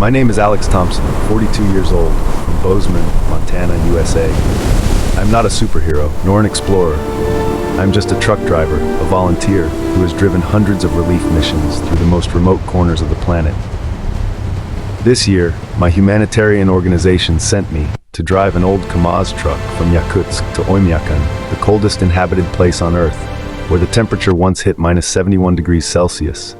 My name is Alex Thompson, 42 years old, from Bozeman, Montana, USA. I'm not a superhero, nor an explorer. I'm just a truck driver, a volunteer, who has driven hundreds of relief missions through the most remote corners of the planet. This year, my humanitarian organization sent me to drive an old Kamaz truck from Yakutsk to Oymyakon, the coldest inhabited place on Earth, where the temperature once hit minus 71 degrees Celsius.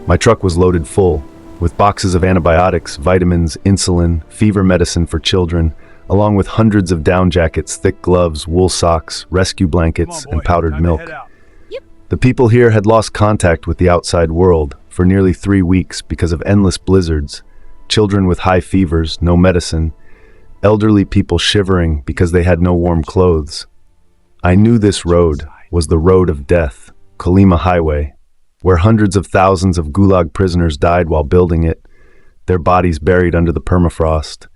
My truck was loaded full, with boxes of antibiotics, vitamins, insulin, fever medicine for children, along with hundreds of down jackets, thick gloves, wool socks, rescue blankets, and powdered milk. The people here had lost contact with the outside world for nearly 3 weeks because of endless blizzards, children with high fevers, no medicine, elderly people shivering because they had no warm clothes. I knew this road was the road of death, Kolyma Highway, where hundreds of thousands of Gulag prisoners died while building it, their bodies buried under the permafrost.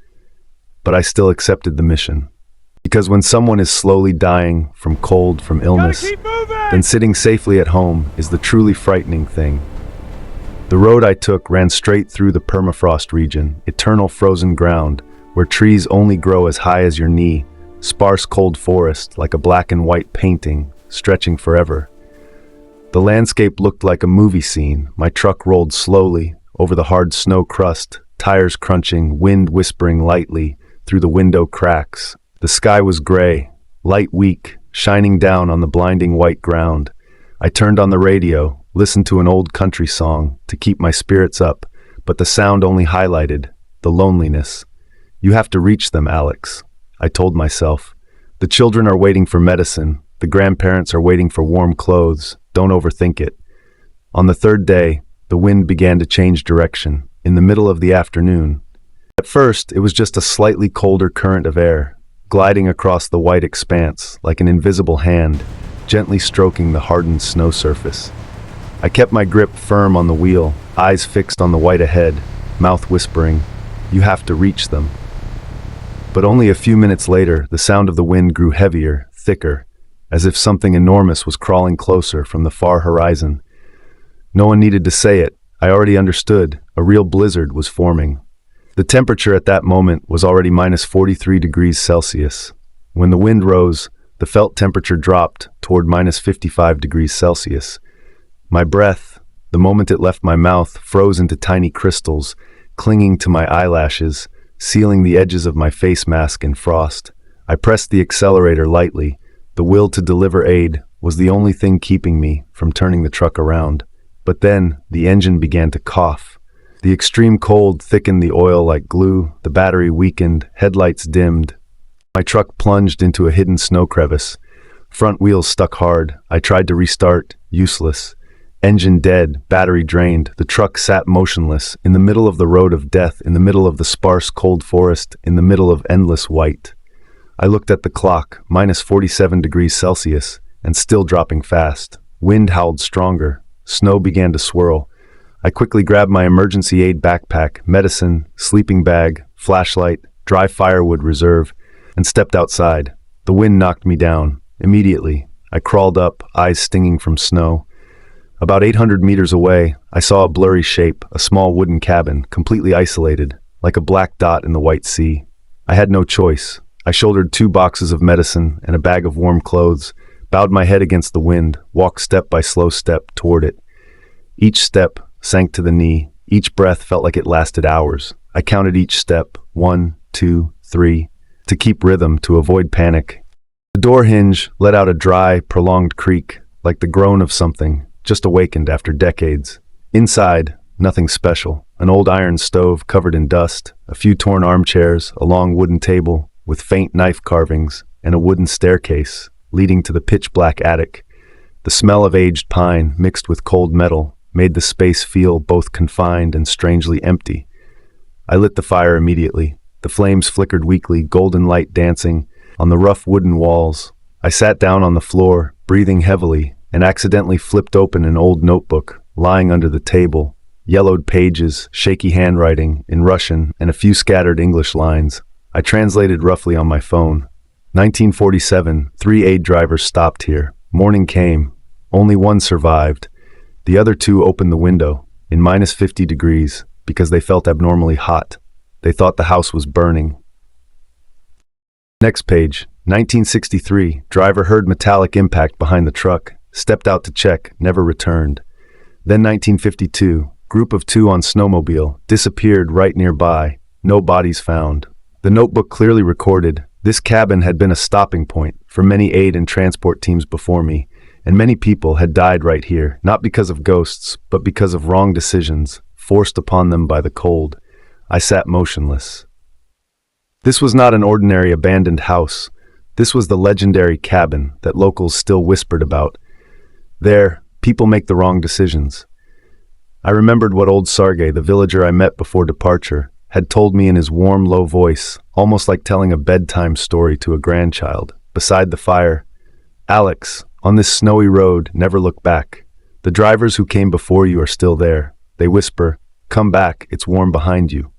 But I still accepted the mission. Because when someone is slowly dying from cold, from illness, then sitting safely at home is the truly frightening thing. The road I took ran straight through the permafrost region, eternal frozen ground, where trees only grow as high as your knee, sparse cold forest like a black and white painting, stretching forever. The landscape looked like a movie scene. My truck rolled slowly over the hard snow crust, tires crunching, wind whispering lightly through the window cracks. The sky was gray, light weak, shining down on the blinding white ground. I turned on the radio, listened to an old country song to keep my spirits up, but the sound only highlighted the loneliness. You have to reach them, Alex, I told myself. The children are waiting for medicine. The grandparents are waiting for warm clothes. Don't overthink it. On the third day, the wind began to change direction, in the middle of the afternoon. At first, it was just a slightly colder current of air, gliding across the white expanse like an invisible hand, gently stroking the hardened snow surface. I kept my grip firm on the wheel, eyes fixed on the white ahead, mouth whispering, "You have to reach them." But only a few minutes later, the sound of the wind grew heavier, thicker, as if something enormous was crawling closer from the far horizon. No one needed to say it. I already understood. A real blizzard was forming. The temperature at that moment was already minus 43 degrees Celsius. When the wind rose, the felt temperature dropped toward minus 55 degrees Celsius. My breath, the moment it left my mouth, froze into tiny crystals, clinging to my eyelashes, sealing the edges of my face mask in frost. I pressed the accelerator lightly. The will to deliver aid was the only thing keeping me from turning the truck around. But then, the engine began to cough. The extreme cold thickened the oil like glue, the battery weakened, headlights dimmed. My truck plunged into a hidden snow crevice. Front wheels stuck hard. I tried to restart, useless. Engine dead, battery drained. The truck sat motionless, in the middle of the road of death, in the middle of the sparse cold forest, in the middle of endless white. I looked at the clock, minus 47 degrees Celsius, and still dropping fast. Wind howled stronger. Snow began to swirl. I quickly grabbed my emergency aid backpack, medicine, sleeping bag, flashlight, dry firewood reserve, and stepped outside. The wind knocked me down. Immediately, I crawled up, eyes stinging from snow. About 800 meters away, I saw a blurry shape, a small wooden cabin, completely isolated, like a black dot in the white sea. I had no choice. I shouldered 2 boxes of medicine and a bag of warm clothes, bowed my head against the wind, walked step by slow step toward it. Each step sank to the knee. Each breath felt like it lasted hours. I counted each step, 1, 2, 3, to keep rhythm, to avoid panic. The door hinge let out a dry, prolonged creak, like the groan of something just awakened after decades. Inside, nothing special. An old iron stove covered in dust, a few torn armchairs, a long wooden table with faint knife carvings, and a wooden staircase leading to the pitch-black attic. The smell of aged pine mixed with cold metal made the space feel both confined and strangely empty. I lit the fire immediately. The flames flickered weakly, golden light dancing on the rough wooden walls. I sat down on the floor, breathing heavily, and accidentally flipped open an old notebook lying under the table. Yellowed pages, shaky handwriting in Russian, and a few scattered English lines. I translated roughly on my phone. 1947, 3 aid drivers stopped here. Morning came. Only one survived. The other 2 opened the window. In minus 50 degrees, because they felt abnormally hot. They thought the house was burning. Next page, 1963, driver heard metallic impact behind the truck, stepped out to check, never returned. Then 1952, group of 2 on snowmobile, disappeared right nearby, no bodies found. The notebook clearly recorded, this cabin had been a stopping point for many aid and transport teams before me, and many people had died right here, not because of ghosts, but because of wrong decisions, forced upon them by the cold. I sat motionless. This was not an ordinary abandoned house. This was the legendary cabin that locals still whispered about. There, people make the wrong decisions. I remembered what old Sergei, the villager I met before departure, had told me in his warm, low voice, almost like telling a bedtime story to a grandchild. Beside the fire, Alex, on this snowy road, never look back. The drivers who came before you are still there. They whisper, come back, it's warm behind you.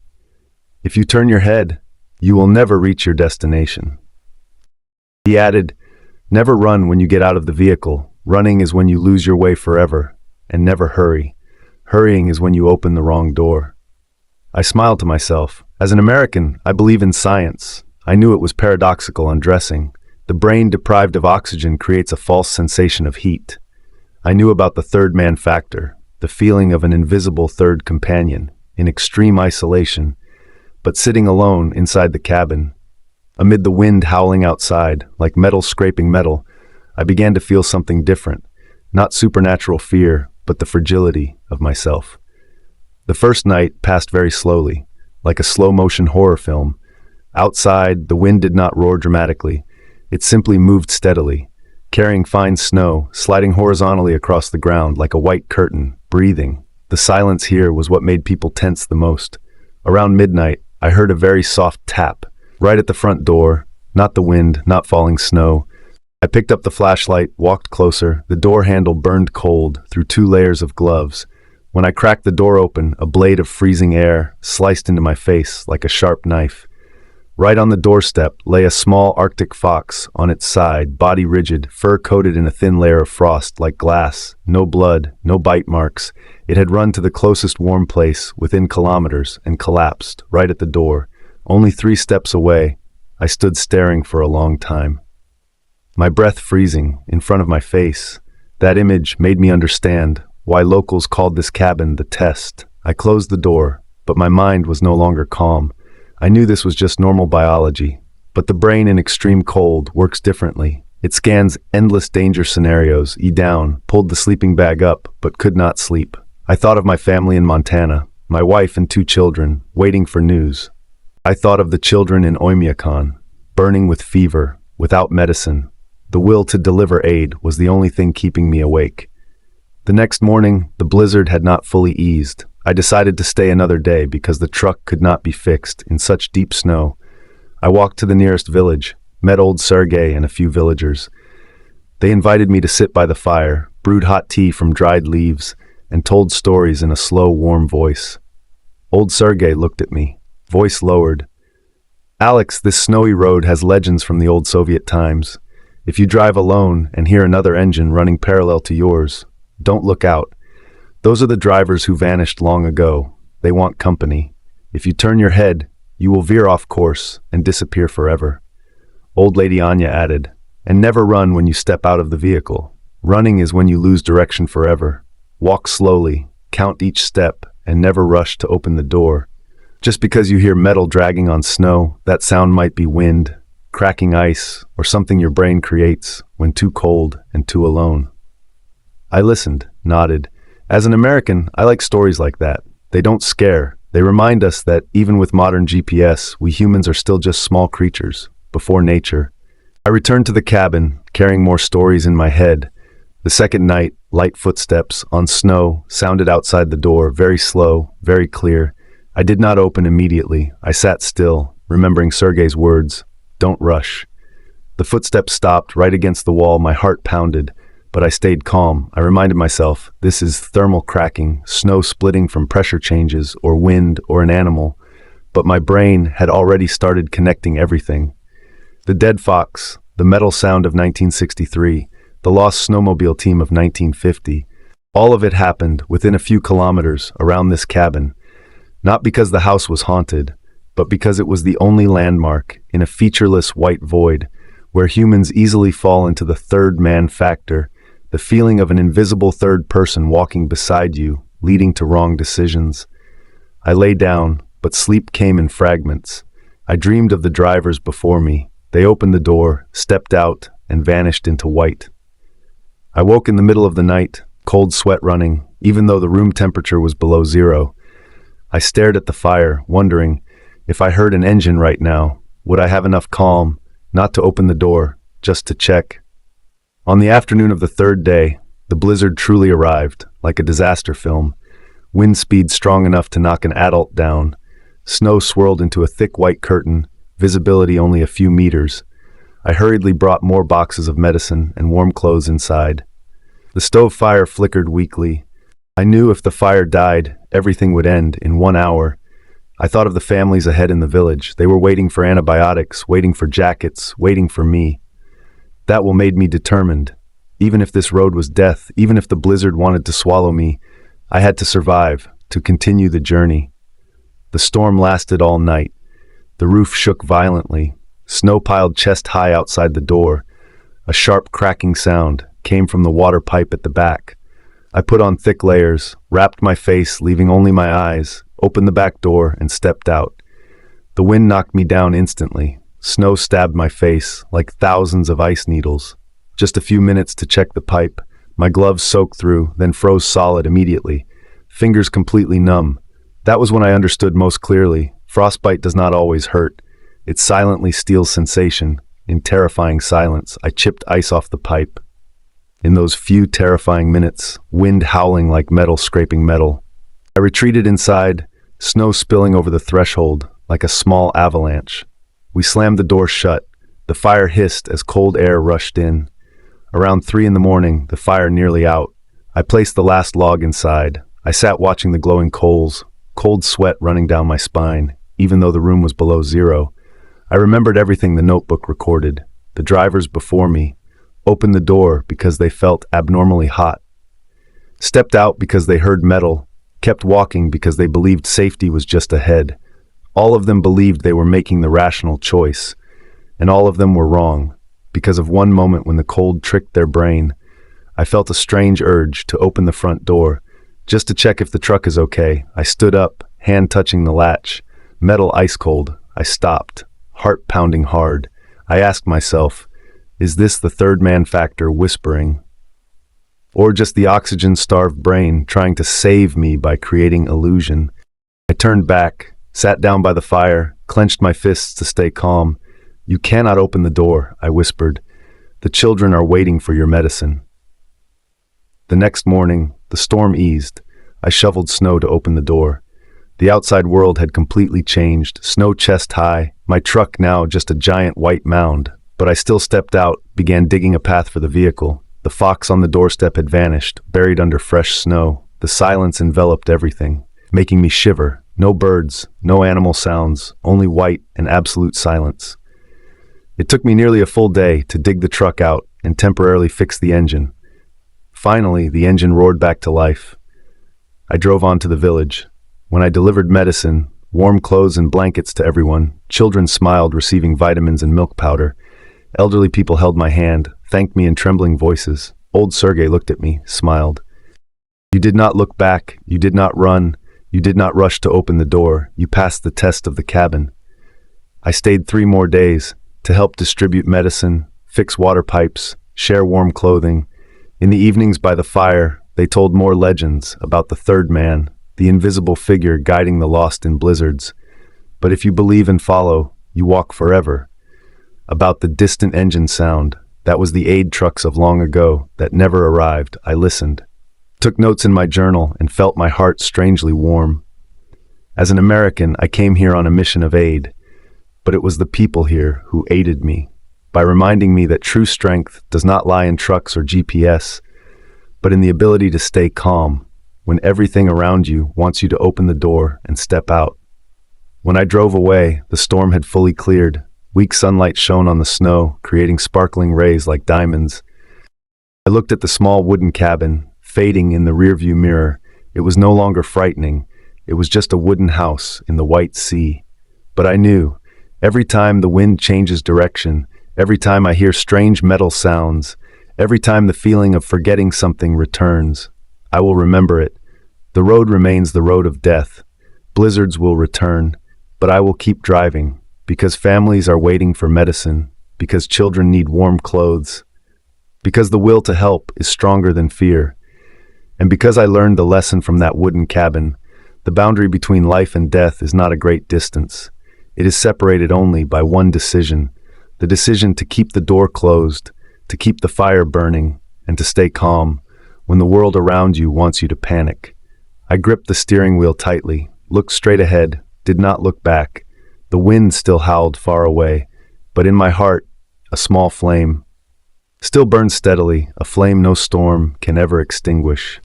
If you turn your head, you will never reach your destination. He added, never run when you get out of the vehicle. Running is when you lose your way forever. And never hurry. Hurrying is when you open the wrong door. I smiled to myself. As an American, I believe in science. I knew it was paradoxical undressing. The brain deprived of oxygen creates a false sensation of heat. I knew about the third man factor, the feeling of an invisible third companion, in extreme isolation, but sitting alone inside the cabin. Amid the wind howling outside, like metal scraping metal, I began to feel something different, not supernatural fear, but the fragility of myself. The first night passed very slowly, like a slow-motion horror film. Outside, the wind did not roar dramatically. It simply moved steadily, carrying fine snow, sliding horizontally across the ground like a white curtain, breathing. The silence here was what made people tense the most. Around midnight, I heard a very soft tap, right at the front door, not the wind, not falling snow. I picked up the flashlight, walked closer. The door handle burned cold through 2 layers of gloves. When I cracked the door open, a blade of freezing air sliced into my face like a sharp knife. Right on the doorstep lay a small Arctic fox on its side, body rigid, fur coated in a thin layer of frost like glass. No blood, no bite marks. It had run to the closest warm place within kilometers and collapsed right at the door. Only 3 steps away, I stood staring for a long time. My breath freezing in front of my face. That image made me understand why locals called this cabin the test. I closed the door, but my mind was no longer calm. I knew this was just normal biology, but the brain in extreme cold works differently. It scans endless danger scenarios, down, pulled the sleeping bag up, but could not sleep. I thought of my family in Montana, my wife and 2 children, waiting for news. I thought of the children in Oymyakon, burning with fever, without medicine. The will to deliver aid was the only thing keeping me awake. The next morning, the blizzard had not fully eased. I decided to stay another day because the truck could not be fixed in such deep snow. I walked to the nearest village, met old Sergei and a few villagers. They invited me to sit by the fire, brewed hot tea from dried leaves, and told stories in a slow, warm voice. Old Sergei looked at me, voice lowered. Alex, this snowy road has legends from the old Soviet times. If you drive alone and hear another engine running parallel to yours, don't look out. Those are the drivers who vanished long ago. They want company. If you turn your head, you will veer off course and disappear forever. Old Lady Anya added, and never run when you step out of the vehicle. Running is when you lose direction forever. Walk slowly, count each step, and never rush to open the door. Just because you hear metal dragging on snow, that sound might be wind, cracking ice, or something your brain creates when too cold and too alone. I listened, nodded. As an American, I like stories like that. They don't scare. They remind us that even with modern GPS, we humans are still just small creatures, before nature. I returned to the cabin, carrying more stories in my head. The second night, light footsteps on snow sounded outside the door, very slow, very clear. I did not open immediately. I sat still, remembering Sergei's words, "Don't rush." The footsteps stopped right against the wall. My heart pounded. But I stayed calm. I reminded myself, this is thermal cracking, snow splitting from pressure changes, or wind, or an animal. But my brain had already started connecting everything. The dead fox, the metal sound of 1963, the lost snowmobile team of 1950. All of it happened within a few kilometers around this cabin. Not because the house was haunted, but because it was the only landmark in a featureless white void where humans easily fall into the third man factor, the feeling of an invisible third person walking beside you, leading to wrong decisions. I lay down, but sleep came in fragments. I dreamed of the drivers before me. They opened the door, stepped out, and vanished into white. I woke in the middle of the night, cold sweat running, even though the room temperature was below zero. I stared at the fire, wondering, if I heard an engine right now, would I have enough calm, not to open the door, just to check? On the afternoon of the third day, the blizzard truly arrived, like a disaster film. Wind speed strong enough to knock an adult down. Snow swirled into a thick white curtain, visibility only a few meters. I hurriedly brought more boxes of medicine and warm clothes inside. The stove fire flickered weakly. I knew if the fire died, everything would end in 1 hour. I thought of the families ahead in the village. They were waiting for antibiotics, waiting for jackets, waiting for me. That will made me determined. Even if this road was death, even if the blizzard wanted to swallow me, I had to survive, to continue the journey. The storm lasted all night. The roof shook violently. Snow piled chest high outside the door. A sharp cracking sound came from the water pipe at the back. I put on thick layers, wrapped my face, leaving only my eyes, opened the back door, and stepped out. The wind knocked me down instantly. Snow stabbed my face like thousands of ice needles. Just a few minutes to check the pipe. My gloves soaked through, then froze solid immediately. Fingers completely numb. That was when I understood most clearly. Frostbite does not always hurt. It silently steals sensation. In terrifying silence, I chipped ice off the pipe. In those few terrifying minutes, wind howling like metal scraping metal. I retreated inside, snow spilling over the threshold like a small avalanche. We slammed the door shut. The fire hissed as cold air rushed in. Around 3 a.m, the fire nearly out. I placed the last log inside. I sat watching the glowing coals, cold sweat running down my spine, even though the room was below zero. I remembered everything the notebook recorded. The drivers before me. Opened the door because they felt abnormally hot. Stepped out because they heard metal. Kept walking because they believed safety was just ahead. All of them believed they were making the rational choice. And all of them were wrong. Because of one moment when the cold tricked their brain, I felt a strange urge to open the front door, just to check if the truck is okay. I stood up, hand touching the latch, metal ice cold. I stopped, heart pounding hard. I asked myself, is this the third man factor whispering? Or just the oxygen-starved brain trying to save me by creating illusion? I turned back, sat down by the fire, clenched my fists to stay calm. You cannot open the door, I whispered. The children are waiting for your medicine. The next morning, the storm eased. I shoveled snow to open the door. The outside world had completely changed, snow chest high, my truck now just a giant white mound. But I still stepped out, began digging a path for the vehicle. The fox on the doorstep had vanished, buried under fresh snow. The silence enveloped everything, making me shiver. No birds, no animal sounds, only white and absolute silence. It took me nearly a full day to dig the truck out and temporarily fix the engine. Finally, the engine roared back to life. I drove on to the village. When I delivered medicine, warm clothes and blankets to everyone, children smiled receiving vitamins and milk powder. Elderly people held my hand, thanked me in trembling voices. Old Sergei looked at me, smiled. You did not look back, you did not run, you did not rush to open the door, you passed the test of the cabin. I stayed 3 more days to help distribute medicine, fix water pipes, share warm clothing. In the evenings by the fire, they told more legends about the third man, the invisible figure guiding the lost in blizzards. But if you believe and follow, you walk forever. About the distant engine sound, that was the aid trucks of long ago that never arrived. I listened, took notes in my journal, and felt my heart strangely warm. As an American, I came here on a mission of aid, but it was the people here who aided me by reminding me that true strength does not lie in trucks or GPS, but in the ability to stay calm when everything around you wants you to open the door and step out. When I drove away, the storm had fully cleared. Weak sunlight shone on the snow, creating sparkling rays like diamonds. I looked at the small wooden cabin, fading in the rearview mirror. It was no longer frightening. It was just a wooden house in the white sea. But I knew, every time the wind changes direction, every time I hear strange metal sounds, every time the feeling of forgetting something returns, I will remember it. The road remains the road of death. Blizzards will return, but I will keep driving, because families are waiting for medicine, because children need warm clothes, because the will to help is stronger than fear, and because I learned the lesson from that wooden cabin. The boundary between life and death is not a great distance. It is separated only by one decision, the decision to keep the door closed, to keep the fire burning, and to stay calm when the world around you wants you to panic. I gripped the steering wheel tightly, looked straight ahead, did not look back. The wind still howled far away, but in my heart, a small flame still burned steadily, a flame no storm can ever extinguish.